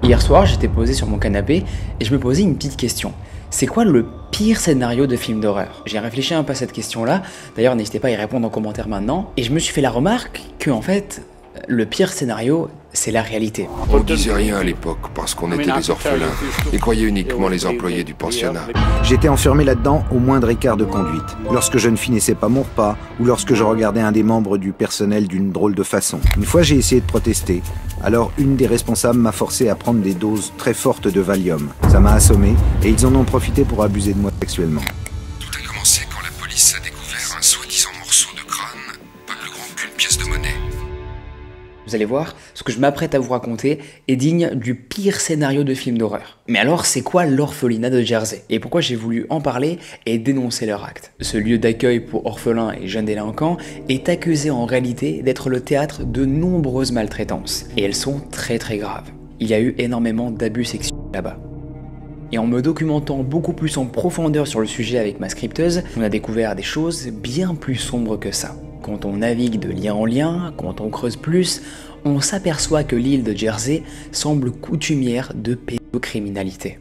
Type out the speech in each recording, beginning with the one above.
Hier soir, j'étais posé sur mon canapé et je me posais une petite question. C'est quoi le pire scénario de film d'horreur? J'ai réfléchi un peu à cette question-là, d'ailleurs n'hésitez pas à y répondre en commentaire maintenant, et je me suis fait la remarque que en fait, le pire scénario, c'est la réalité. On disait rien à l'époque parce qu'on était des orphelins et croyait uniquement les employés du pensionnat. J'étais enfermé là-dedans au moindre écart de conduite, lorsque je ne finissais pas mon repas ou lorsque je regardais un des membres du personnel d'une drôle de façon. Une fois j'ai essayé de protester, alors une des responsables m'a forcé à prendre des doses très fortes de Valium. Ça m'a assommé et ils en ont profité pour abuser de moi sexuellement. Tout a commencé quand la police a découvert un soi-disant morceau de crâne, pas plus grand qu'une pièce de monnaie. Vous allez voir, ce que je m'apprête à vous raconter est digne du pire scénario de film d'horreur. Mais alors, c'est quoi l'orphelinat de Jersey? Et pourquoi j'ai voulu en parler et dénoncer leur acte? Ce lieu d'accueil pour orphelins et jeunes délinquants est accusé en réalité d'être le théâtre de nombreuses maltraitances. Et elles sont très graves. Il y a eu énormément d'abus sexuels là-bas. Et en me documentant beaucoup plus en profondeur sur le sujet avec ma scripteuse, on a découvert des choses bien plus sombres que ça. Quand on navigue de lien en lien, quand on creuse plus, on s'aperçoit que l'île de Jersey semble coutumière de pédocriminalité.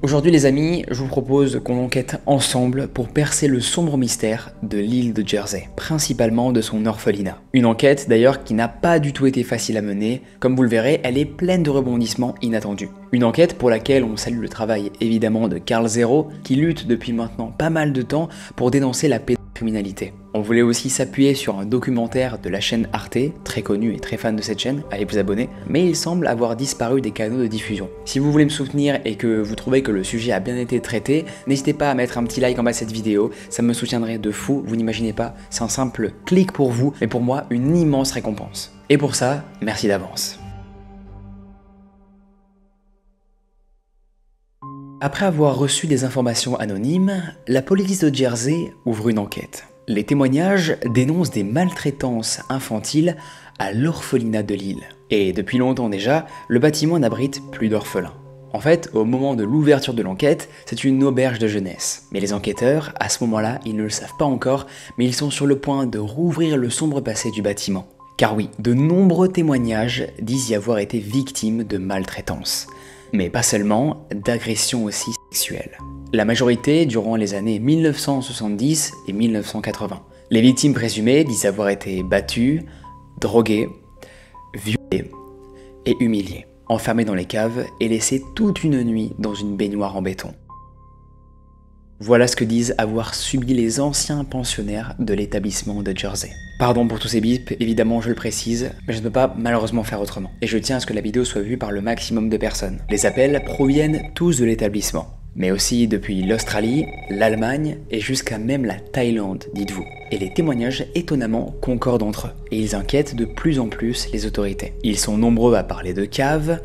Aujourd'hui les amis, je vous propose qu'on enquête ensemble pour percer le sombre mystère de l'île de Jersey, principalement de son orphelinat. Une enquête d'ailleurs qui n'a pas du tout été facile à mener, comme vous le verrez, elle est pleine de rebondissements inattendus. Une enquête pour laquelle on salue le travail évidemment de Karl Zero, qui lutte depuis maintenant pas mal de temps pour dénoncer la pédocriminalité. On voulait aussi s'appuyer sur un documentaire de la chaîne Arte, très connu et très fan de cette chaîne, allez vous abonner, mais il semble avoir disparu des canaux de diffusion. Si vous voulez me soutenir et que vous trouvez que le sujet a bien été traité, n'hésitez pas à mettre un petit like en bas de cette vidéo, ça me soutiendrait de fou, vous n'imaginez pas, c'est un simple clic pour vous, mais pour moi une immense récompense. Et pour ça, merci d'avance. Après avoir reçu des informations anonymes, la police de Jersey ouvre une enquête. Les témoignages dénoncent des maltraitances infantiles à l'orphelinat de l'île. Et depuis longtemps déjà, le bâtiment n'abrite plus d'orphelins. En fait, au moment de l'ouverture de l'enquête, c'est une auberge de jeunesse. Mais les enquêteurs, à ce moment-là, ils ne le savent pas encore, mais ils sont sur le point de rouvrir le sombre passé du bâtiment. Car oui, de nombreux témoignages disent y avoir été victimes de maltraitance. Mais pas seulement, d'agressions aussi sexuelles. La majorité durant les années 1970 et 1980. Les victimes présumées disent avoir été battues, droguées, violées et humiliées, enfermées dans les caves et laissées toute une nuit dans une baignoire en béton. Voilà ce que disent avoir subi les anciens pensionnaires de l'établissement de Jersey. Pardon pour tous ces bips, évidemment je le précise, mais je ne peux pas malheureusement faire autrement. Et je tiens à ce que la vidéo soit vue par le maximum de personnes. Les appels proviennent tous de l'établissement, mais aussi depuis l'Australie, l'Allemagne et jusqu'à même la Thaïlande, dites-vous. Et les témoignages étonnamment concordent entre eux, et ils inquiètent de plus en plus les autorités. Ils sont nombreux à parler de caves,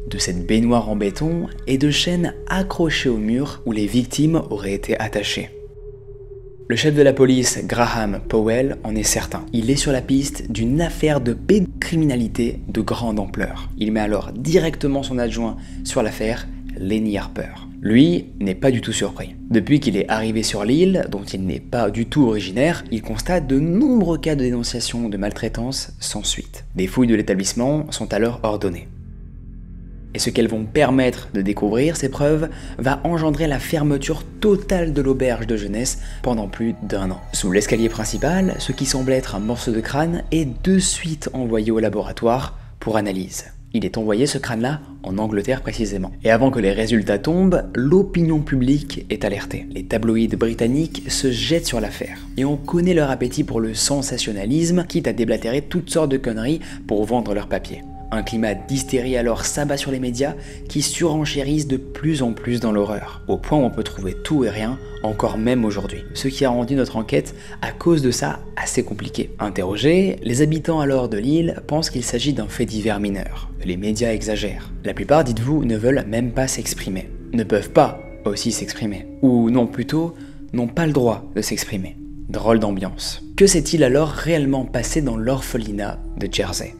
de cette baignoire en béton et de chaînes accrochées au mur où les victimes auraient été attachées. Le chef de la police, Graham Powell, en est certain. Il est sur la piste d'une affaire de pédocriminalité de grande ampleur. Il met alors directement son adjoint sur l'affaire, Lenny Harper. Lui n'est pas du tout surpris. Depuis qu'il est arrivé sur l'île, dont il n'est pas du tout originaire, il constate de nombreux cas de dénonciation de maltraitance sans suite. Des fouilles de l'établissement sont alors ordonnées. Et ce qu'elles vont permettre de découvrir, ces preuves, va engendrer la fermeture totale de l'auberge de jeunesse pendant plus d'1 an. Sous l'escalier principal, ce qui semble être un morceau de crâne est de suite envoyé au laboratoire pour analyse. Il est envoyé ce crâne-là en Angleterre précisément. Et avant que les résultats tombent, l'opinion publique est alertée. Les tabloïds britanniques se jettent sur l'affaire. Et on connaît leur appétit pour le sensationnalisme, quitte à déblatérer toutes sortes de conneries pour vendre leurs papiers. Un climat d'hystérie alors s'abat sur les médias qui surenchérissent de plus en plus dans l'horreur, au point où on peut trouver tout et rien, encore même aujourd'hui. Ce qui a rendu notre enquête, à cause de ça, assez compliquée. Interrogés, les habitants alors de l'île pensent qu'il s'agit d'un fait divers mineur. Les médias exagèrent. La plupart, dites-vous, ne veulent même pas s'exprimer. Ne peuvent pas aussi s'exprimer. Ou non, plutôt, n'ont pas le droit de s'exprimer. Drôle d'ambiance. Que s'est-il alors réellement passé dans l'orphelinat de Jersey ?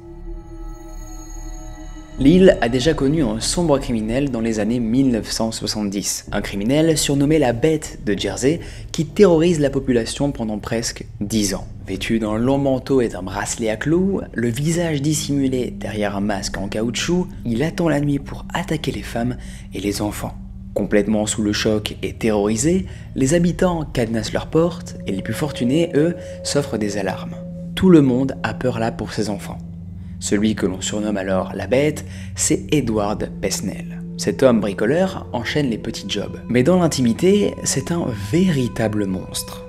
L'île a déjà connu un sombre criminel dans les années 1970. Un criminel surnommé la Bête de Jersey qui terrorise la population pendant presque 10 ans. Vêtu d'un long manteau et d'un bracelet à clous, le visage dissimulé derrière un masque en caoutchouc, il attend la nuit pour attaquer les femmes et les enfants. Complètement sous le choc et terrorisés, les habitants cadenassent leurs portes et les plus fortunés, eux, s'offrent des alarmes. Tout le monde a peur là pour ses enfants. Celui que l'on surnomme alors la Bête, c'est Edward Pesnell. Cet homme bricoleur enchaîne les petits jobs. Mais dans l'intimité, c'est un véritable monstre.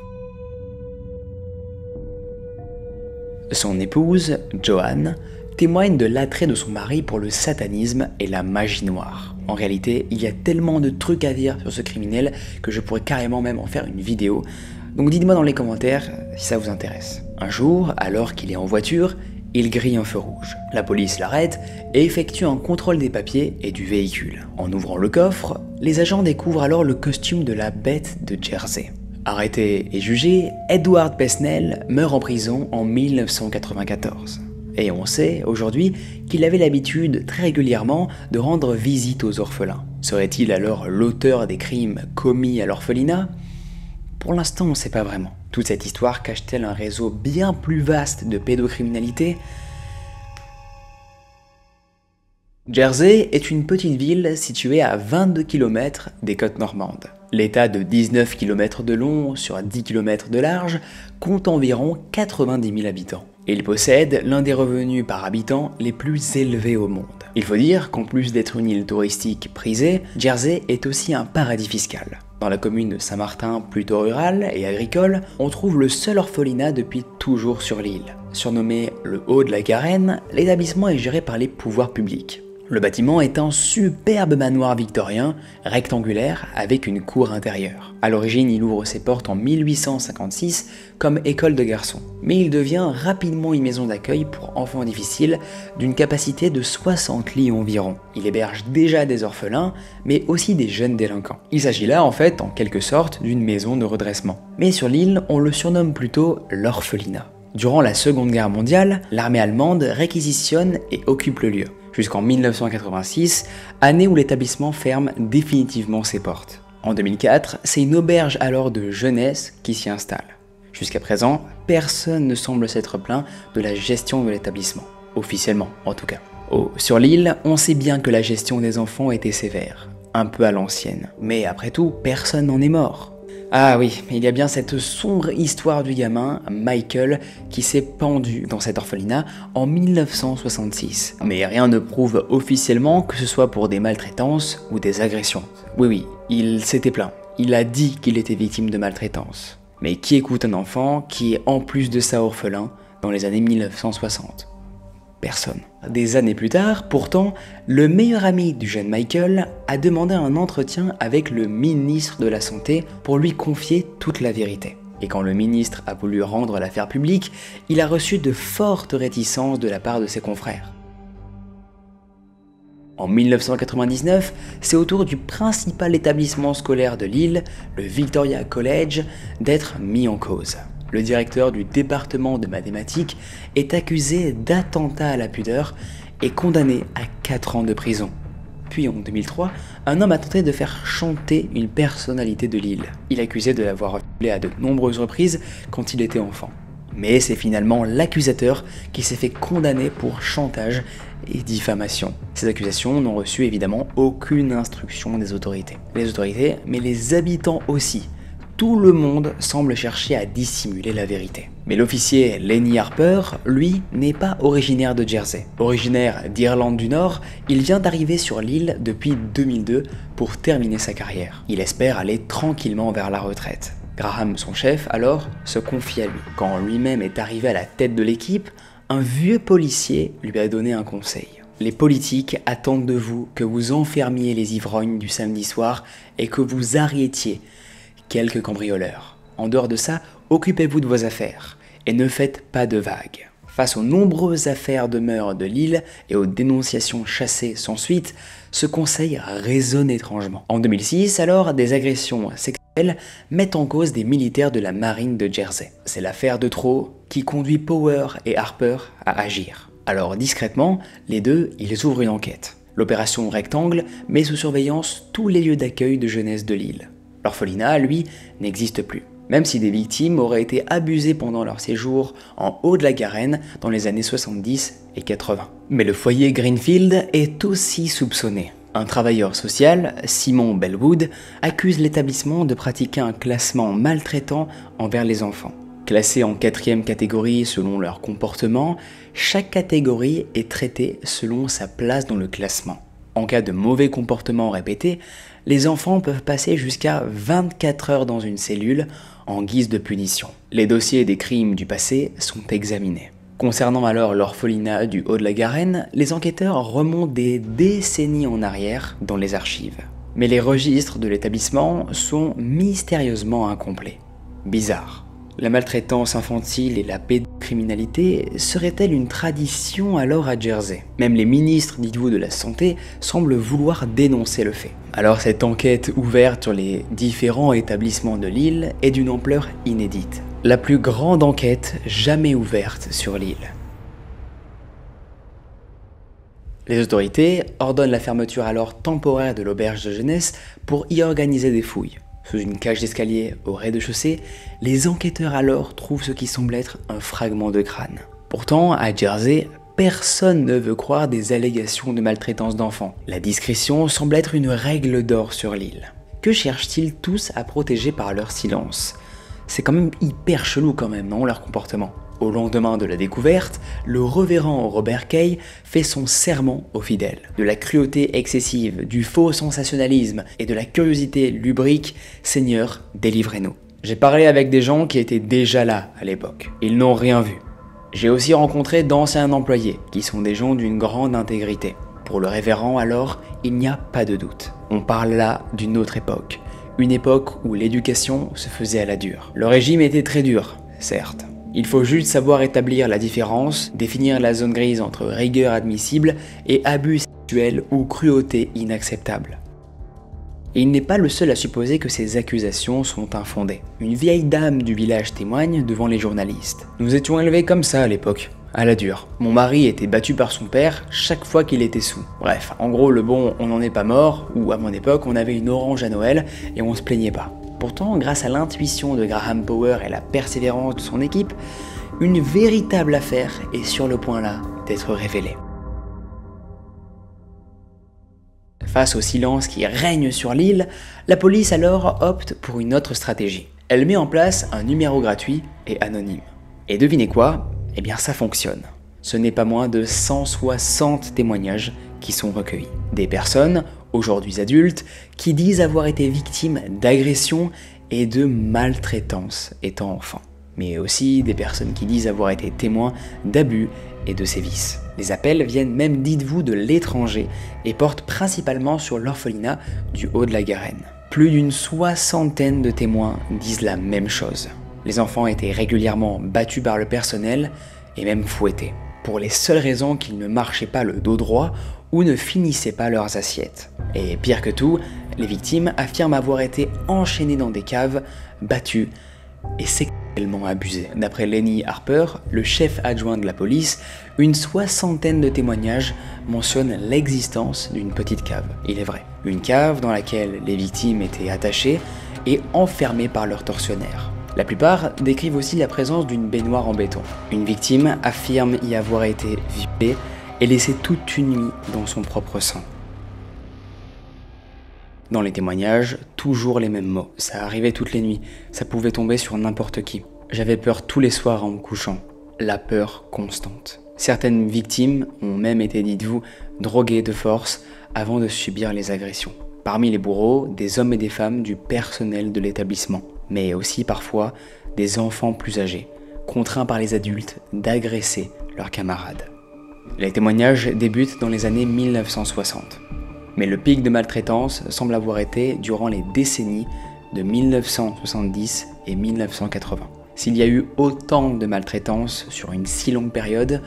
Son épouse, Joanne, témoigne de l'attrait de son mari pour le satanisme et la magie noire. En réalité, il y a tellement de trucs à dire sur ce criminel que je pourrais carrément même en faire une vidéo. Donc dites-moi dans les commentaires si ça vous intéresse. Un jour, alors qu'il est en voiture, il grille un feu rouge. La police l'arrête et effectue un contrôle des papiers et du véhicule. En ouvrant le coffre, les agents découvrent alors le costume de la Bête de Jersey. Arrêté et jugé, Edward Pesnell meurt en prison en 1994. Et on sait aujourd'hui qu'il avait l'habitude très régulièrement de rendre visite aux orphelins. Serait-il alors l'auteur des crimes commis à l'orphelinat ? Pour l'instant, on ne sait pas vraiment. Toute cette histoire cache-t-elle un réseau bien plus vaste de pédocriminalité ? Jersey est une petite ville située à 22 km des côtes normandes. L'État de 19 km de long sur 10 km de large compte environ 90 000 habitants. Il possède l'un des revenus par habitant les plus élevés au monde. Il faut dire qu'en plus d'être une île touristique prisée, Jersey est aussi un paradis fiscal. Dans la commune de Saint-Martin, plutôt rurale et agricole, on trouve le seul orphelinat depuis toujours sur l'île. Surnommé le Haut de la Garenne, l'établissement est géré par les pouvoirs publics. Le bâtiment est un superbe manoir victorien, rectangulaire, avec une cour intérieure. À l'origine, il ouvre ses portes en 1856 comme école de garçons. Mais il devient rapidement une maison d'accueil pour enfants difficiles d'une capacité de 60 lits environ. Il héberge déjà des orphelins, mais aussi des jeunes délinquants. Il s'agit là, en fait, en quelque sorte, d'une maison de redressement. Mais sur l'île, on le surnomme plutôt l'orphelinat. Durant la Seconde Guerre mondiale, l'armée allemande réquisitionne et occupe le lieu, jusqu'en 1986, année où l'établissement ferme définitivement ses portes. En 2004, c'est une auberge alors de jeunesse qui s'y installe. Jusqu'à présent, personne ne semble s'être plaint de la gestion de l'établissement, officiellement en tout cas. Sur l'île, on sait bien que la gestion des enfants était sévère, un peu à l'ancienne. Mais après tout, personne n'en est mort. Ah oui, il y a bien cette sombre histoire du gamin, Michael, qui s'est pendu dans cet orphelinat en 1966. Mais rien ne prouve officiellement que ce soit pour des maltraitances ou des agressions. Oui, il s'était plaint. Il a dit qu'il était victime de maltraitance. Mais qui écoute un enfant qui est en plus de ça orphelin dans les années 1960 ? Personne. Des années plus tard, pourtant, le meilleur ami du jeune Michael a demandé un entretien avec le ministre de la Santé pour lui confier toute la vérité. Et quand le ministre a voulu rendre l'affaire publique, il a reçu de fortes réticences de la part de ses confrères. En 1999, c'est au tour du principal établissement scolaire de l'île, le Victoria College, d'être mis en cause. Le directeur du département de mathématiques est accusé d'attentat à la pudeur et condamné à 4 ans de prison. Puis en 2003, un homme a tenté de faire chanter une personnalité de l'île. Il est accusé de l'avoir violé à de nombreuses reprises quand il était enfant. Mais c'est finalement l'accusateur qui s'est fait condamner pour chantage et diffamation. Ces accusations n'ont reçu évidemment aucune instruction des autorités. Les autorités, mais les habitants aussi. Tout le monde semble chercher à dissimuler la vérité. Mais l'officier Lenny Harper, lui, n'est pas originaire de Jersey. Originaire d'Irlande du Nord, il vient d'arriver sur l'île depuis 2002 pour terminer sa carrière. Il espère aller tranquillement vers la retraite. Graham, son chef, alors, se confie à lui. Quand lui-même est arrivé à la tête de l'équipe, un vieux policier lui a donné un conseil. Les politiques attendent de vous que vous enfermiez les ivrognes du samedi soir et que vous arrêtiez quelques cambrioleurs. En dehors de ça, occupez-vous de vos affaires et ne faites pas de vagues. Face aux nombreuses affaires de meurtres de l'île et aux dénonciations chassées sans suite, ce conseil résonne étrangement. En 2006, alors, des agressions sexuelles mettent en cause des militaires de la marine de Jersey. C'est l'affaire de trop qui conduit Power et Harper à agir. Alors discrètement, les deux, ils ouvrent une enquête. L'opération Rectangle met sous surveillance tous les lieux d'accueil de jeunesse de l'île. L'orphelinat, lui, n'existe plus, même si des victimes auraient été abusées pendant leur séjour en Haut-de-la-Garenne dans les années 70 et 80. Mais le foyer Greenfield est aussi soupçonné. Un travailleur social, Simon Bellwood, accuse l'établissement de pratiquer un classement maltraitant envers les enfants. Classés en 4e catégorie selon leur comportement, chaque catégorie est traitée selon sa place dans le classement. En cas de mauvais comportement répété, les enfants peuvent passer jusqu'à 24 heures dans une cellule en guise de punition. Les dossiers des crimes du passé sont examinés. Concernant alors l'orphelinat du Haut-de-la-Garenne, les enquêteurs remontent des décennies en arrière dans les archives. Mais les registres de l'établissement sont mystérieusement incomplets. Bizarre. La maltraitance infantile et la pédocriminalité seraient-elles une tradition alors à Jersey? Même les ministres, dites-vous, de la Santé semblent vouloir dénoncer le fait. Alors cette enquête ouverte sur les différents établissements de l'île est d'une ampleur inédite. La plus grande enquête jamais ouverte sur l'île. Les autorités ordonnent la fermeture alors temporaire de l'auberge de jeunesse pour y organiser des fouilles. Sous une cage d'escalier au rez-de-chaussée, les enquêteurs alors trouvent ce qui semble être un fragment de crâne. Pourtant, à Jersey, personne ne veut croire des allégations de maltraitance d'enfants. La discrétion semble être une règle d'or sur l'île. Que cherchent-ils tous à protéger par leur silence? C'est quand même hyper chelou quand même, non, leur comportement? Au lendemain de la découverte, le révérend Robert Kay fait son serment aux fidèles. De la cruauté excessive, du faux sensationnalisme et de la curiosité lubrique, Seigneur, délivrez-nous. J'ai parlé avec des gens qui étaient déjà là à l'époque. Ils n'ont rien vu. J'ai aussi rencontré d'anciens employés, qui sont des gens d'une grande intégrité. Pour le révérend alors, il n'y a pas de doute. On parle là d'une autre époque. Une époque où l'éducation se faisait à la dure. Le régime était très dur, certes. Il faut juste savoir établir la différence, définir la zone grise entre rigueur admissible et abus sexuel ou cruauté inacceptable. Et il n'est pas le seul à supposer que ces accusations sont infondées. Une vieille dame du village témoigne devant les journalistes. « Nous étions élevés comme ça à l'époque, à la dure. Mon mari était battu par son père chaque fois qu'il était saoul. Bref, en gros le bon on n'en est pas mort, ou à mon époque on avait une orange à Noël et on se plaignait pas. » Pourtant, grâce à l'intuition de Graham Power et la persévérance de son équipe, une véritable affaire est sur le point là d'être révélée. Face au silence qui règne sur l'île, la police alors opte pour une autre stratégie. Elle met en place un numéro gratuit et anonyme. Et devinez quoi? Eh bien ça fonctionne. Ce n'est pas moins de 160 témoignages qui sont recueillis. Des personnes, aujourd'hui adultes, qui disent avoir été victimes d'agressions et de maltraitance étant enfants. Mais aussi des personnes qui disent avoir été témoins d'abus et de sévices. Les appels viennent même, dites-vous, de l'étranger et portent principalement sur l'orphelinat du Haut-de-la-Garenne. Plus d'une 60aine de témoins disent la même chose. Les enfants étaient régulièrement battus par le personnel et même fouettés, pour les seules raisons qu'ils ne marchaient pas le dos droit ou ne finissaient pas leurs assiettes. Et pire que tout, les victimes affirment avoir été enchaînées dans des caves, battues et sexuellement abusées. D'après Lenny Harper, le chef adjoint de la police, une 60aine de témoignages mentionnent l'existence d'une petite cave. Il est vrai, une cave dans laquelle les victimes étaient attachées et enfermées par leurs tortionnaires. La plupart décrivent aussi la présence d'une baignoire en béton. Une victime affirme y avoir été violée et laissée toute une nuit dans son propre sang. Dans les témoignages, toujours les mêmes mots. Ça arrivait toutes les nuits, ça pouvait tomber sur n'importe qui. J'avais peur tous les soirs en me couchant. La peur constante. Certaines victimes ont même été, dites-vous, droguées de force avant de subir les agressions. Parmi les bourreaux, des hommes et des femmes du personnel de l'établissement, mais aussi parfois des enfants plus âgés, contraints par les adultes d'agresser leurs camarades. Les témoignages débutent dans les années 1960. Mais le pic de maltraitance semble avoir été durant les décennies de 1970 et 1980. S'il y a eu autant de maltraitance sur une si longue période,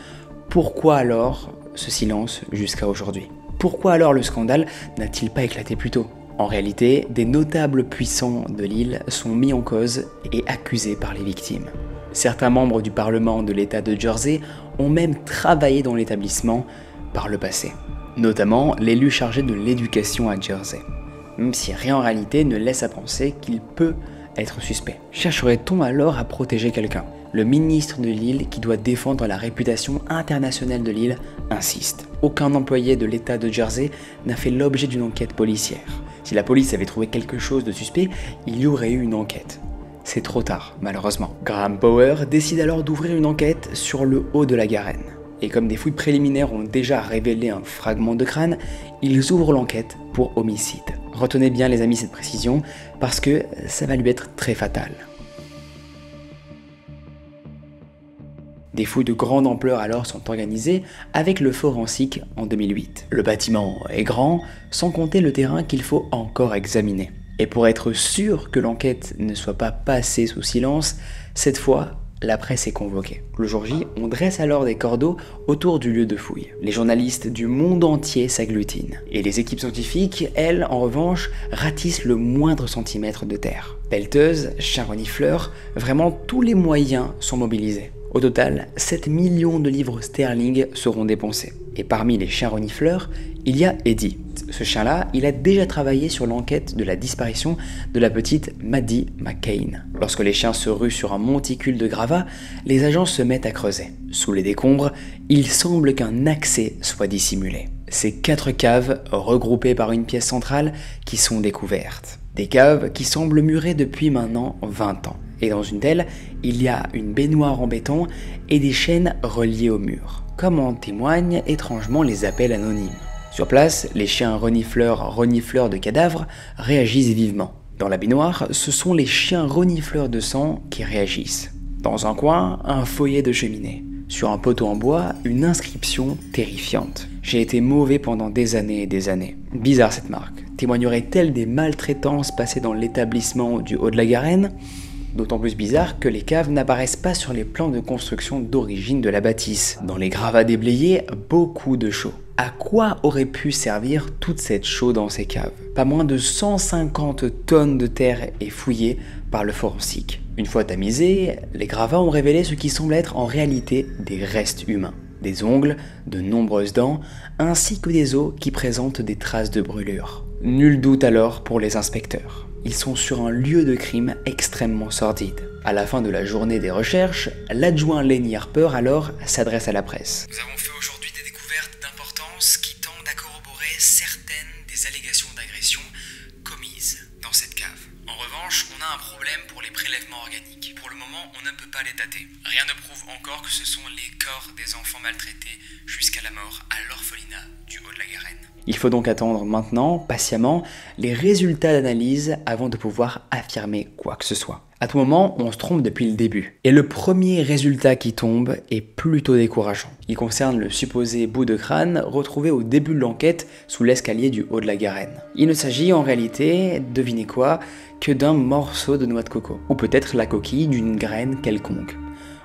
pourquoi alors ce silence jusqu'à aujourd'hui? Pourquoi alors le scandale n'a-t-il pas éclaté plus tôt? En réalité, des notables puissants de l'île sont mis en cause et accusés par les victimes. Certains membres du Parlement de l'État de Jersey ont même travaillé dans l'établissement par le passé, notamment l'élu chargé de l'éducation à Jersey, même si rien en réalité ne laisse à penser qu'il peut être suspect. Chercherait-on alors à protéger quelqu'un? Le ministre de l'île, qui doit défendre la réputation internationale de l'île, insiste. Aucun employé de l'État de Jersey n'a fait l'objet d'une enquête policière. Si la police avait trouvé quelque chose de suspect, il y aurait eu une enquête. C'est trop tard, malheureusement. Graham Power décide alors d'ouvrir une enquête sur le haut de la Garenne. Et comme des fouilles préliminaires ont déjà révélé un fragment de crâne, ils ouvrent l'enquête pour homicide. Retenez bien les amis cette précision, parce que ça va lui être très fatal. Des fouilles de grande ampleur alors sont organisées avec le forensique en 2008. Le bâtiment est grand, sans compter le terrain qu'il faut encore examiner. Et pour être sûr que l'enquête ne soit pas passée sous silence, cette fois, la presse est convoquée. Le jour J, on dresse alors des cordeaux autour du lieu de fouille. Les journalistes du monde entier s'agglutinent. Et les équipes scientifiques, elles, en revanche, ratissent le moindre centimètre de terre. Pelleteuses, chiens renifleurs, vraiment tous les moyens sont mobilisés. Au total, 7 millions de livres sterling seront dépensés. Et parmi les chiens renifleurs, il y a Eddie. Ce chien-là, il a déjà travaillé sur l'enquête de la disparition de la petite Maddie McCain. Lorsque les chiens se ruent sur un monticule de gravats, les agents se mettent à creuser. Sous les décombres, il semble qu'un accès soit dissimulé. C'est 4 caves regroupées par une pièce centrale qui sont découvertes. Des caves qui semblent murées depuis maintenant 20 ans. Et dans une d'elles, il y a une baignoire en béton et des chaînes reliées au mur, comme en témoignent étrangement les appels anonymes. Sur place, les chiens renifleurs de cadavres réagissent vivement. Dans la baignoire, ce sont les chiens renifleurs de sang qui réagissent. Dans un coin, un feuillet de cheminée. Sur un poteau en bois, une inscription terrifiante. J'ai été mauvais pendant des années et des années. Bizarre cette marque. Témoignerait-elle des maltraitances passées dans l'établissement du haut de la Garenne ? D'autant plus bizarre que les caves n'apparaissent pas sur les plans de construction d'origine de la bâtisse. Dans les gravats déblayés, beaucoup de chaux. À quoi aurait pu servir toute cette chaux dans ces caves? Pas moins de 150 tonnes de terre est fouillée par le forensique. Une fois tamisés, les gravats ont révélé ce qui semble être en réalité des restes humains. Des ongles, de nombreuses dents, ainsi que des os qui présentent des traces de brûlure. Nul doute alors pour les inspecteurs. Ils sont sur un lieu de crime extrêmement sordide. À la fin de la journée des recherches, l'adjoint Lenny Harper alors s'adresse à la presse. Nous avons fait aujourd'hui des découvertes d'importance qui tendent à corroborer certaines des allégations d'agression commises dans cette cave. En revanche, on a un problème pour les prélèvements organiques. Pour le moment, on ne peut pas les dater. Rien ne prouve encore que ce sont les corps des enfants maltraités jusqu'à la mort à l'orphelinat du haut de la Garenne. Il faut donc attendre maintenant, patiemment, les résultats d'analyse avant de pouvoir affirmer quoi que ce soit. À tout moment, on se trompe depuis le début. Et le premier résultat qui tombe est plutôt décourageant. Il concerne le supposé bout de crâne retrouvé au début de l'enquête sous l'escalier du haut de la Garenne. Il ne s'agit en réalité, devinez quoi, que d'un morceau de noix de coco. Ou peut-être la coquille d'une graine quelconque.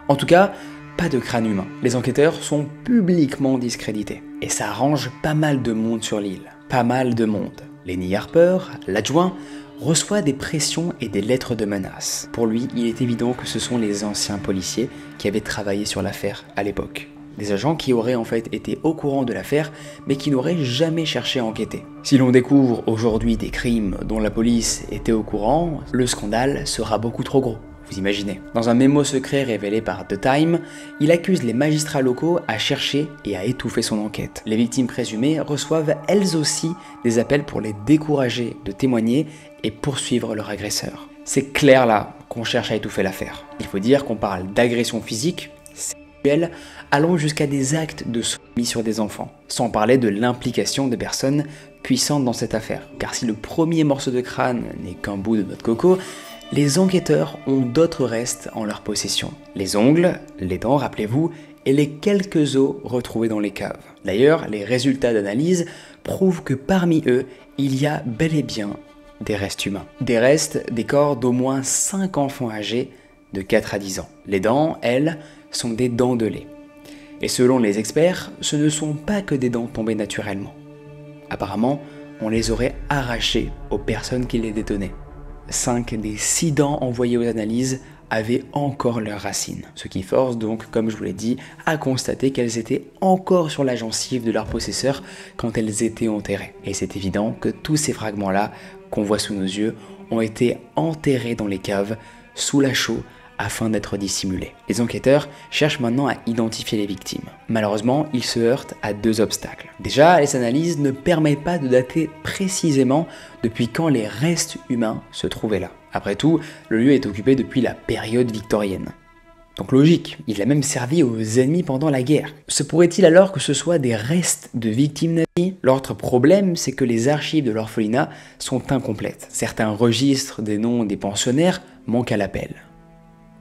En tout cas, pas de crâne humain. Les enquêteurs sont publiquement discrédités. Et ça arrange pas mal de monde sur l'île. Pas mal de monde. Lenny Harper, l'adjoint, reçoit des pressions et des lettres de menaces. Pour lui, il est évident que ce sont les anciens policiers qui avaient travaillé sur l'affaire à l'époque. Des agents qui auraient en fait été au courant de l'affaire, mais qui n'auraient jamais cherché à enquêter. Si l'on découvre aujourd'hui des crimes dont la police était au courant, le scandale sera beaucoup trop gros. Vous imaginez. Dans un mémo secret révélé par The Time, il accuse les magistrats locaux à chercher et à étouffer son enquête. Les victimes présumées reçoivent elles aussi des appels pour les décourager de témoigner et poursuivre leur agresseur. C'est clair là qu'on cherche à étouffer l'affaire. Il faut dire qu'on parle d'agression physique, sexuelle, allant jusqu'à des actes de sodomie sur des enfants, sans parler de l'implication de personnes puissantes dans cette affaire. Car si le premier morceau de crâne n'est qu'un bout de noix de coco, les enquêteurs ont d'autres restes en leur possession. Les ongles, les dents, rappelez-vous, et les quelques os retrouvés dans les caves. D'ailleurs, les résultats d'analyse prouvent que parmi eux, il y a bel et bien des restes humains. Des restes des corps d'au moins 5 enfants âgés de 4 à 10 ans. Les dents, elles, sont des dents de lait. Et selon les experts, ce ne sont pas que des dents tombées naturellement. Apparemment, on les aurait arrachées aux personnes qui les détenaient. 5 des 6 dents envoyées aux analyses avaient encore leurs racines. Ce qui force donc, comme je vous l'ai dit, à constater qu'elles étaient encore sur la gencive de leur possesseur quand elles étaient enterrées. Et c'est évident que tous ces fragments-là qu'on voit sous nos yeux ont été enterrés dans les caves, sous la chaux, afin d'être dissimulés. Les enquêteurs cherchent maintenant à identifier les victimes. Malheureusement, ils se heurtent à 2 obstacles. Déjà, les analyses ne permettent pas de dater précisément depuis quand les restes humains se trouvaient là. Après tout, le lieu est occupé depuis la période victorienne. Donc logique, il a même servi aux ennemis pendant la guerre. Se pourrait-il alors que ce soit des restes de victimes nazies? L'autre problème, c'est que les archives de l'orphelinat sont incomplètes. Certains registres des noms des pensionnaires manquent à l'appel.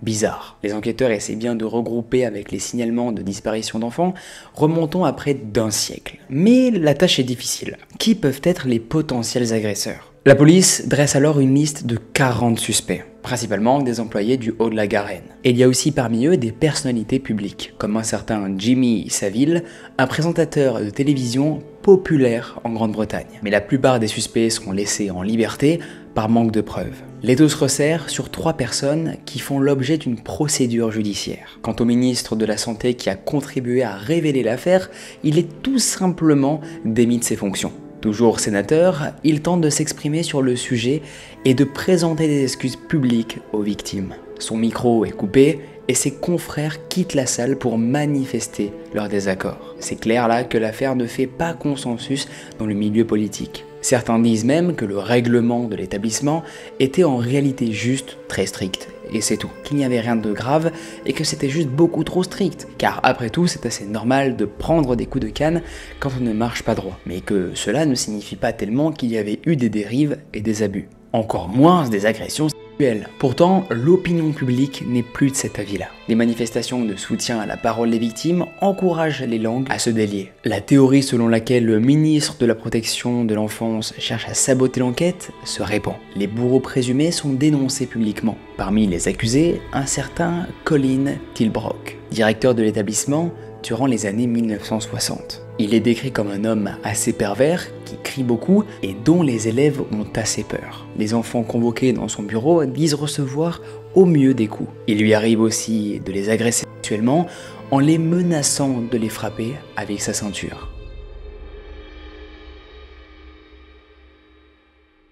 Bizarre. Les enquêteurs essaient bien de regrouper avec les signalements de disparition d'enfants, remontant à près d'1 siècle. Mais la tâche est difficile. Qui peuvent être les potentiels agresseurs? La police dresse alors une liste de 40 suspects, principalement des employés du Haut-de-la-Garenne. Et il y a aussi parmi eux des personnalités publiques, comme un certain Jimmy Savile, un présentateur de télévision populaire en Grande-Bretagne. Mais la plupart des suspects seront laissés en liberté par manque de preuves. L'étau se resserre sur 3 personnes qui font l'objet d'une procédure judiciaire. Quant au ministre de la Santé qui a contribué à révéler l'affaire, il est tout simplement démis de ses fonctions. Toujours sénateur, il tente de s'exprimer sur le sujet et de présenter des excuses publiques aux victimes. Son micro est coupé et ses confrères quittent la salle pour manifester leur désaccord. C'est clair là que l'affaire ne fait pas consensus dans le milieu politique. Certains disent même que le règlement de l'établissement était en réalité juste très strict, et c'est tout. Qu'il n'y avait rien de grave et que c'était juste beaucoup trop strict. Car après tout, c'est assez normal de prendre des coups de canne quand on ne marche pas droit. Mais que cela ne signifie pas tellement qu'il y avait eu des dérives et des abus. Encore moins des agressions sexuelles. Pourtant, l'opinion publique n'est plus de cet avis-là. Les manifestations de soutien à la parole des victimes encouragent les langues à se délier. La théorie selon laquelle le ministre de la Protection de l'Enfance cherche à saboter l'enquête se répand. Les bourreaux présumés sont dénoncés publiquement. Parmi les accusés, un certain Colin Tilbrook, directeur de l'établissement durant les années 1960. Il est décrit comme un homme assez pervers, qui crie beaucoup et dont les élèves ont assez peur. Les enfants convoqués dans son bureau disent recevoir au mieux des coups. Il lui arrive aussi de les agresser sexuellement en les menaçant de les frapper avec sa ceinture.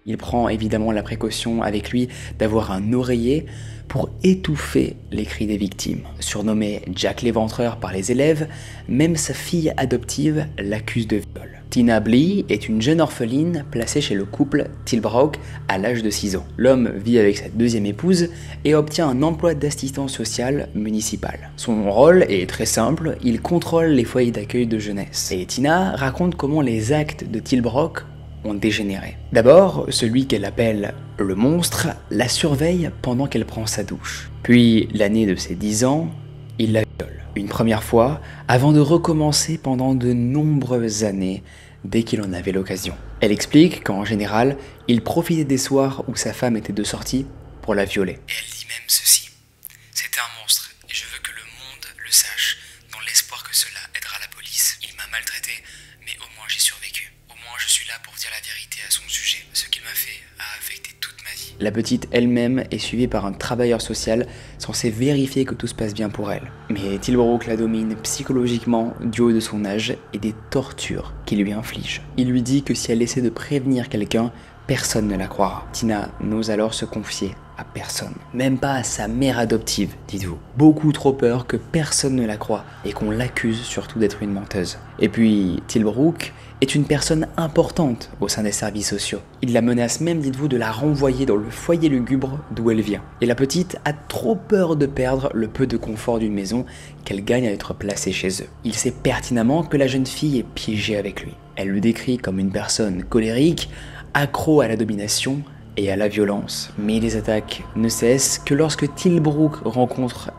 Il prend évidemment la précaution avec lui d'avoir un oreiller pour étouffer les cris des victimes. Surnommé Jack l'Éventreur par les élèves, même sa fille adoptive l'accuse de viol. Tina Blee est une jeune orpheline placée chez le couple Tilbrook à l'âge de 6 ans. L'homme vit avec sa 2e épouse et obtient un emploi d'assistant social municipal. Son rôle est très simple, il contrôle les foyers d'accueil de jeunesse. Et Tina raconte comment les actes de Tilbrook ont dégénéré. D'abord, celui qu'elle appelle le monstre la surveille pendant qu'elle prend sa douche. Puis, l'année de ses 10 ans, il la viole. Une première fois, avant de recommencer pendant de nombreuses années, dès qu'il en avait l'occasion. Elle explique qu'en général, il profitait des soirs où sa femme était de sortie pour la violer. Et elle dit même ceci: c'était un monstre, et je veux que le monde le sache, dans l'espoir que cela aidera la police. Il m'a maltraité, mais au moins j'ai survécu. Au moins je suis là pour dire la vérité à son sujet. Ce qu'il m'a fait a affecté toute ma vie. La petite elle-même est suivie par un travailleur social censé vérifier que tout se passe bien pour elle. Mais Tilbrook la domine psychologiquement du haut de son âge et des tortures qu'il lui inflige. Il lui dit que si elle essaie de prévenir quelqu'un, personne ne la croira. Tina n'ose alors se confier à personne. Même pas à sa mère adoptive, dites-vous. Beaucoup trop peur que personne ne la croie et qu'on l'accuse surtout d'être une menteuse. Et puis, Tilbrook est une personne importante au sein des services sociaux. Il la menace même, dites-vous, de la renvoyer dans le foyer lugubre d'où elle vient. Et la petite a trop peur de perdre le peu de confort d'une maison qu'elle gagne à être placée chez eux. Il sait pertinemment que la jeune fille est piégée avec lui. Elle le décrit comme une personne colérique, accro à la domination et à la violence. Mais les attaques ne cessent que lorsque Tilbrook rencontre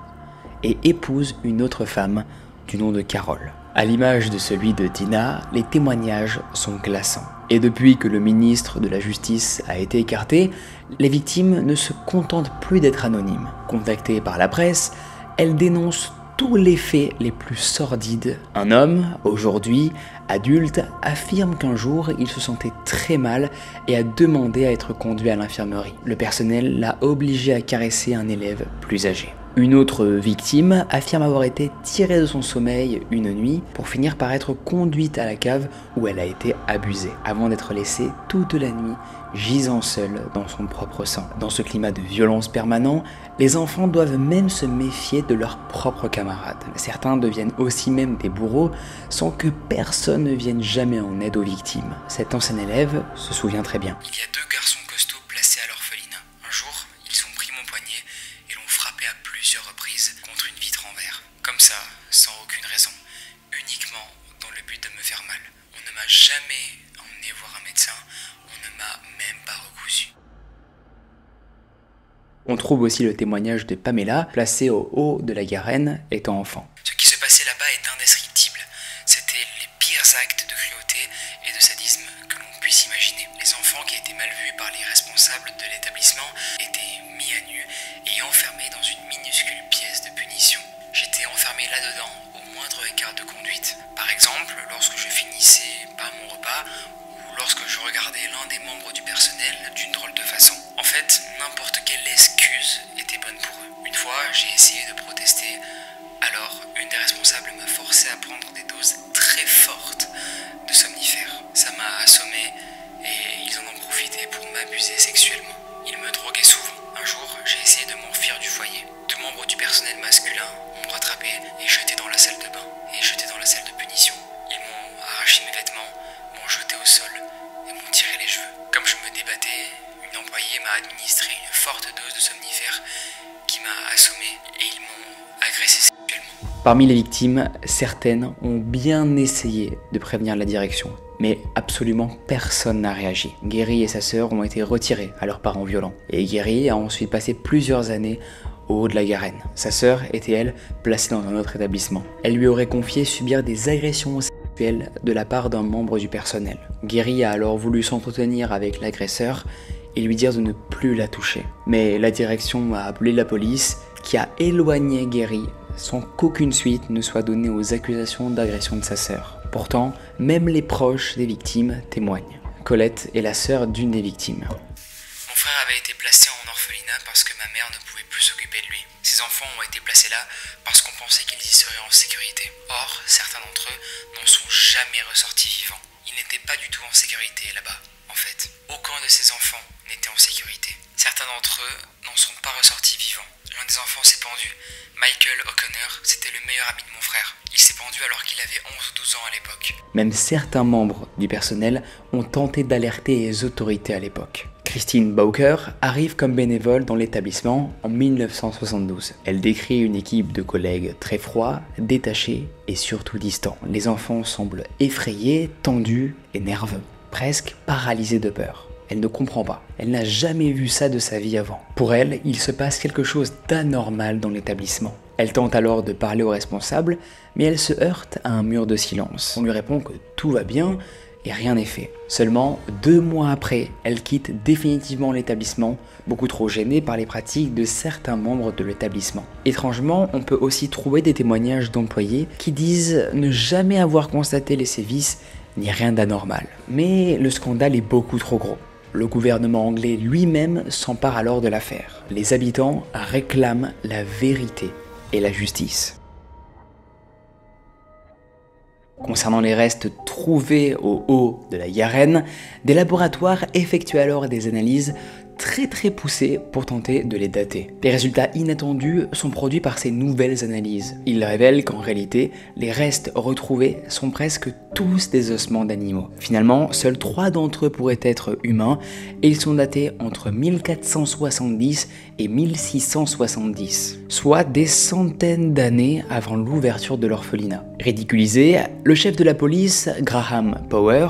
et épouse une autre femme du nom de Carol. À l'image de celui de Tina, les témoignages sont glaçants. Et depuis que le ministre de la Justice a été écarté, les victimes ne se contentent plus d'être anonymes. Contactées par la presse, elles dénoncent tous les faits les plus sordides. Un homme, aujourd'hui adulte, affirme qu'un jour il se sentait très mal et a demandé à être conduit à l'infirmerie. Le personnel l'a obligé à caresser un élève plus âgé. Une autre victime affirme avoir été tirée de son sommeil une nuit pour finir par être conduite à la cave où elle a été abusée, avant d'être laissée toute la nuit gisant seule dans son propre sang. Dans ce climat de violence permanent, les enfants doivent même se méfier de leurs propres camarades. Certains deviennent aussi même des bourreaux sans que personne ne vienne jamais en aide aux victimes. Cet ancien élève se souvient très bien. Il y a 2 garçons costauds placés à l'orphelinat. Un jour, ils ont pris mon poignet et l'ont frappé à plusieurs reprises contre une vitre en verre. Comme ça, sans aucune raison, uniquement dans le but de me faire mal. On ne m'a jamais emmené voir un médecin, on ne m'a même pas recousu. On trouve aussi le témoignage de Pamela, placée au haut de la Garenne, étant enfant. Ce qui se passait là-bas est indescriptible. C'était les pires actes de cruauté et de sadisme que l'on puisse imaginer. Les enfants qui étaient mal vus par les responsables de l'établissement étaient mis à nu et enfermés dans une minuscule pièce de punition. J'étais enfermé là-dedans au moindre écart de conduite. Par exemple, lorsque je finissais pas mon repas ou lorsque je regardais l'un des membres du personnel d'une drôle de façon. En fait, n'importe quelle excuse était bonne pour eux. Une fois, j'ai essayé de protester, alors une des responsables m'a forcé à prendre des doses très fortes de somnifères. Ça m'a assommé et ils en ont profité pour m'abuser sexuellement. Ils me droguaient souvent. Un jour, j'ai essayé de m'enfuir du foyer. 2 membres du personnel masculin m'ont rattrapé et jeté dans la salle de bain et jeté dans la salle de punition. Ils m'ont arraché mes vêtements, m'ont jeté au sol et m'ont tiré les cheveux. Comme je me débattais, une employée m'a administré une forte dose de somnifères qui m'a assommé et ils m'ont agressé sexuellement. Parmi les victimes, certaines ont bien essayé de prévenir la direction, mais absolument personne n'a réagi. Gary et sa sœur ont été retirés à leurs parents violents, et Gary a ensuite passé plusieurs années au haut de la Garenne. Sa sœur était, elle, placée dans un autre établissement. Elle lui aurait confié subir des agressions sexuelles de la part d'un membre du personnel. Gary a alors voulu s'entretenir avec l'agresseur et lui dire de ne plus la toucher. Mais la direction a appelé la police, qui a éloigné Gary sans qu'aucune suite ne soit donnée aux accusations d'agression de sa sœur. Pourtant, même les proches des victimes témoignent. Colette est la sœur d'une des victimes. Mon frère avait été placé en orphelinat parce que ma mère ne pouvait plus s'occuper de lui. Ses enfants ont été placés là parce qu'on pensait qu'ils y seraient en sécurité. Or, certains d'entre eux n'en sont jamais ressortis vivants. Ils n'étaient pas du tout en sécurité là-bas, en fait. Aucun de ces enfants n'était en sécurité. Certains d'entre eux n'en sont pas ressortis vivants. L'un des enfants s'est pendu. Michael O'Connor, c'était le meilleur ami de mon frère. Il s'est pendu alors qu'il avait 11 ou 12 ans à l'époque. Même certains membres du personnel ont tenté d'alerter les autorités à l'époque. Christine Bowker arrive comme bénévole dans l'établissement en 1972. Elle décrit une équipe de collègues très froids, détachés et surtout distants. Les enfants semblent effrayés, tendus et nerveux, presque paralysés de peur. Elle ne comprend pas. Elle n'a jamais vu ça de sa vie avant. Pour elle, il se passe quelque chose d'anormal dans l'établissement. Elle tente alors de parler aux responsables, mais elle se heurte à un mur de silence. On lui répond que tout va bien et rien n'est fait. Seulement 2 mois après, elle quitte définitivement l'établissement, beaucoup trop gênée par les pratiques de certains membres de l'établissement. Étrangement, on peut aussi trouver des témoignages d'employés qui disent ne jamais avoir constaté les sévices ni rien d'anormal. Mais le scandale est beaucoup trop gros. Le gouvernement anglais lui-même s'empare alors de l'affaire. Les habitants réclament la vérité et la justice. Concernant les restes trouvés au haut de la Garenne, des laboratoires effectuent alors des analyses très poussées pour tenter de les dater. Les résultats inattendus sont produits par ces nouvelles analyses. Ils révèlent qu'en réalité, les restes retrouvés sont presque tous des ossements d'animaux. Finalement, seuls 3 d'entre eux pourraient être humains et ils sont datés entre 1470 et 1670, soit des centaines d'années avant l'ouverture de l'orphelinat. Ridiculisé, le chef de la police, Graham Power,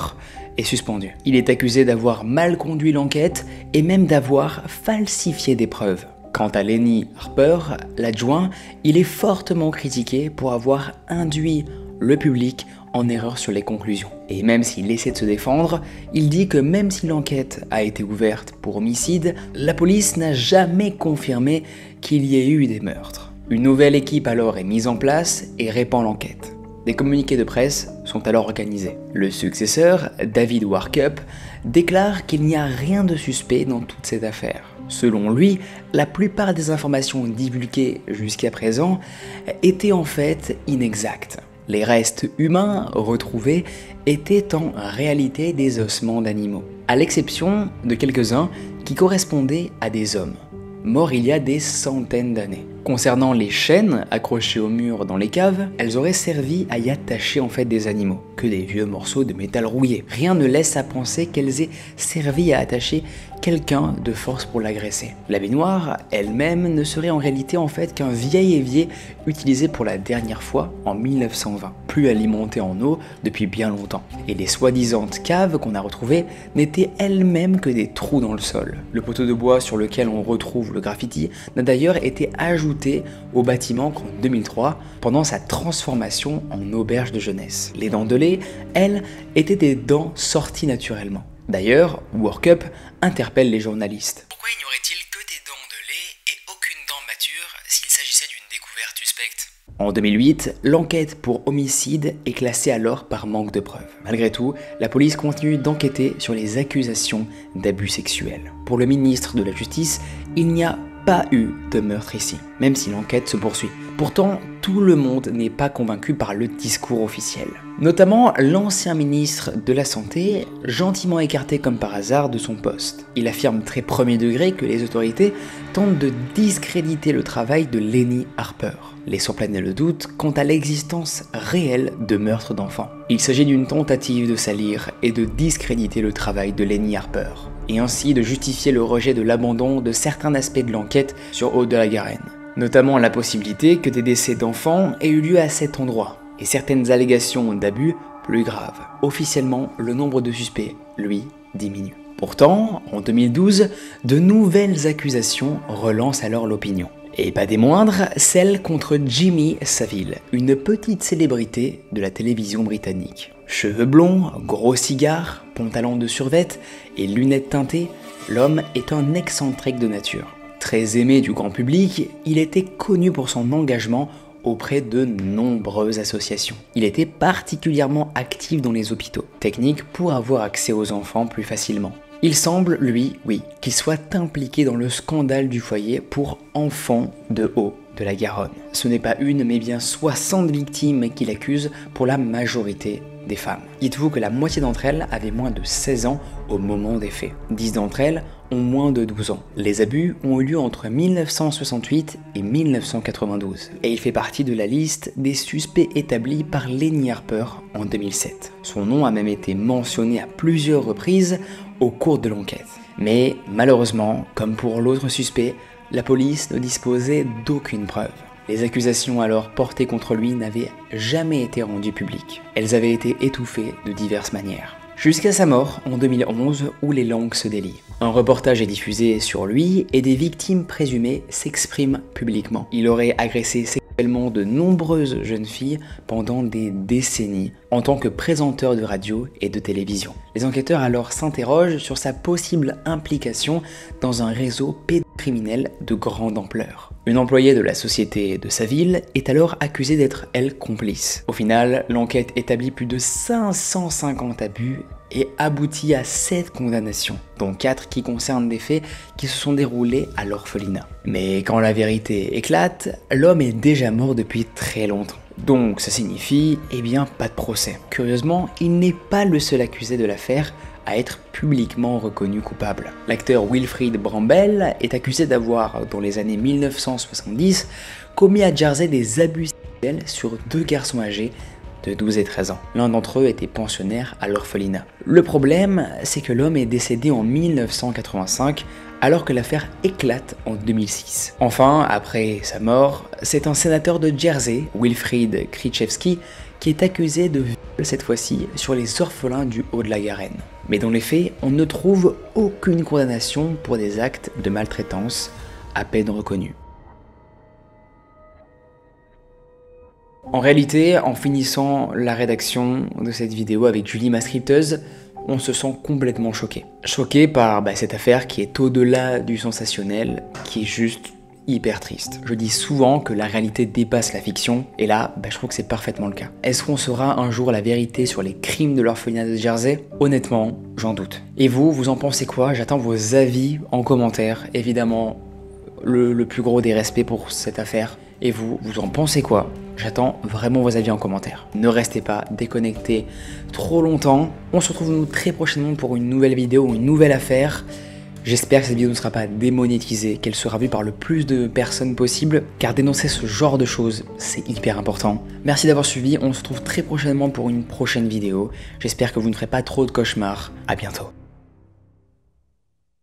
est suspendu. Il est accusé d'avoir mal conduit l'enquête et même d'avoir falsifié des preuves. Quant à Lenny Harper, l'adjoint, il est fortement critiqué pour avoir induit le public en erreur sur les conclusions. Et même s'il essaie de se défendre, il dit que même si l'enquête a été ouverte pour homicide, la police n'a jamais confirmé qu'il y ait eu des meurtres. Une nouvelle équipe alors est mise en place et répand l'enquête. Des communiqués de presse sont alors organisés. Le successeur, David Workup, déclare qu'il n'y a rien de suspect dans toute cette affaire. Selon lui, la plupart des informations divulguées jusqu'à présent étaient en fait inexactes. Les restes humains retrouvés étaient en réalité des ossements d'animaux, à l'exception de quelques-uns qui correspondaient à des hommes, morts il y a des centaines d'années. Concernant les chaînes accrochées au mur dans les caves, elles auraient servi à y attacher en fait des animaux, que des vieux morceaux de métal rouillé. Rien ne laisse à penser qu'elles aient servi à attacher quelqu'un de force pour l'agresser. La baignoire elle-même ne serait en réalité en fait qu'un vieil évier utilisé pour la dernière fois en 1920, plus alimenté en eau depuis bien longtemps. Et les soi-disantes caves qu'on a retrouvées n'étaient elles-mêmes que des trous dans le sol. Le poteau de bois sur lequel on retrouve le graffiti n'a d'ailleurs été ajouté au bâtiment qu'en 2003 pendant sa transformation en auberge de jeunesse. Les dents de lait, elles, étaient des dents sorties naturellement. D'ailleurs, Workup interpelle les journalistes. Pourquoi n'y aurait-il que des dents de lait et aucune dent mature s'il s'agissait d'une découverte suspecte? En 2008, l'enquête pour homicide est classée alors par manque de preuves. Malgré tout, la police continue d'enquêter sur les accusations d'abus sexuels. Pour le ministre de la Justice, il n'y a pas eu de meurtre ici, même si l'enquête se poursuit. Pourtant, tout le monde n'est pas convaincu par le discours officiel. Notamment l'ancien ministre de la Santé, gentiment écarté comme par hasard de son poste. Il affirme très premier degré que les autorités tentent de discréditer le travail de Lenny Harper, laissant planer le doute quant à l'existence réelle de meurtres d'enfants. Il s'agit d'une tentative de salir et de discréditer le travail de Lenny Harper, et ainsi de justifier le rejet de l'abandon de certains aspects de l'enquête sur Haut-de-la-Garenne, notamment la possibilité que des décès d'enfants aient eu lieu à cet endroit, et certaines allégations d'abus plus graves. Officiellement, le nombre de suspects, lui, diminue. Pourtant, en 2012, de nouvelles accusations relancent alors l'opinion. Et pas des moindres, celle contre Jimmy Savile, une petite célébrité de la télévision britannique. Cheveux blonds, gros cigare, pantalon de survêt et lunettes teintées, l'homme est un excentrique de nature. Très aimé du grand public, il était connu pour son engagement auprès de nombreuses associations. Il était particulièrement actif dans les hôpitaux, technique pour avoir accès aux enfants plus facilement. Il semble, lui, qu'il soit impliqué dans le scandale du foyer pour enfants de Haut-de-la-Garonne. Ce n'est pas une, mais bien 60 victimes qu'il accuse pour la majorité des femmes. Dites-vous que la moitié d'entre elles avaient moins de 16 ans au moment des faits. 10 d'entre elles ont moins de 12 ans. Les abus ont eu lieu entre 1968 et 1992. Et il fait partie de la liste des suspects établis par Lenny Harper en 2007. Son nom a même été mentionné à plusieurs reprises au cours de l'enquête. Mais malheureusement, comme pour l'autre suspect, la police ne disposait d'aucune preuve. Les accusations alors portées contre lui n'avaient jamais été rendues publiques. Elles avaient été étouffées de diverses manières. Jusqu'à sa mort en 2011 où les langues se délient. Un reportage est diffusé sur lui et des victimes présumées s'expriment publiquement. Il aurait agressé sexuellement de nombreuses jeunes filles pendant des décennies en tant que présenteur de radio et de télévision. Les enquêteurs alors s'interrogent sur sa possible implication dans un réseau pédocriminel de grande ampleur. Une employée de la société de sa ville est alors accusée d'être, elle, complice. Au final, l'enquête établit plus de 550 abus et aboutit à 7 condamnations, dont 4 qui concernent des faits qui se sont déroulés à l'orphelinat. Mais quand la vérité éclate, l'homme est déjà mort depuis très longtemps. Donc ça signifie, pas de procès. Curieusement, il n'est pas le seul accusé de l'affaire à être publiquement reconnu coupable. L'acteur Wilfried Brambell est accusé d'avoir, dans les années 1970, commis à Jersey des abus sexuels sur 2 garçons âgés de 12 et 13 ans. L'un d'entre eux était pensionnaire à l'orphelinat. Le problème, c'est que l'homme est décédé en 1985 alors que l'affaire éclate en 2006. Enfin, après sa mort, c'est un sénateur de Jersey, Wilfried Krzyzewski, qui est accusé de viol cette fois-ci sur les orphelins du Haut-de-la-Garenne. Mais dans les faits, on ne trouve aucune condamnation pour des actes de maltraitance à peine reconnus. En réalité, en finissant la rédaction de cette vidéo avec Julie ma scripteuse, on se sent complètement choqué. Choqué par cette affaire qui est au-delà du sensationnel, qui est juste hyper triste. Je dis souvent que la réalité dépasse la fiction, et là, je trouve que c'est parfaitement le cas. Est-ce qu'on saura un jour la vérité sur les crimes de l'orphelinat de Jersey? Honnêtement, j'en doute. Et vous en pensez quoi? J'attends vos avis en commentaire. Évidemment, le plus gros des respects pour cette affaire. Et vous en pensez quoi? J'attends vraiment vos avis en commentaire. Ne restez pas déconnectés trop longtemps. On se retrouve nous très prochainement pour une nouvelle vidéo ou une nouvelle affaire. J'espère que cette vidéo ne sera pas démonétisée, qu'elle sera vue par le plus de personnes possible, car dénoncer ce genre de choses, c'est hyper important. Merci d'avoir suivi, on se retrouve très prochainement pour une prochaine vidéo. J'espère que vous ne ferez pas trop de cauchemars. À bientôt.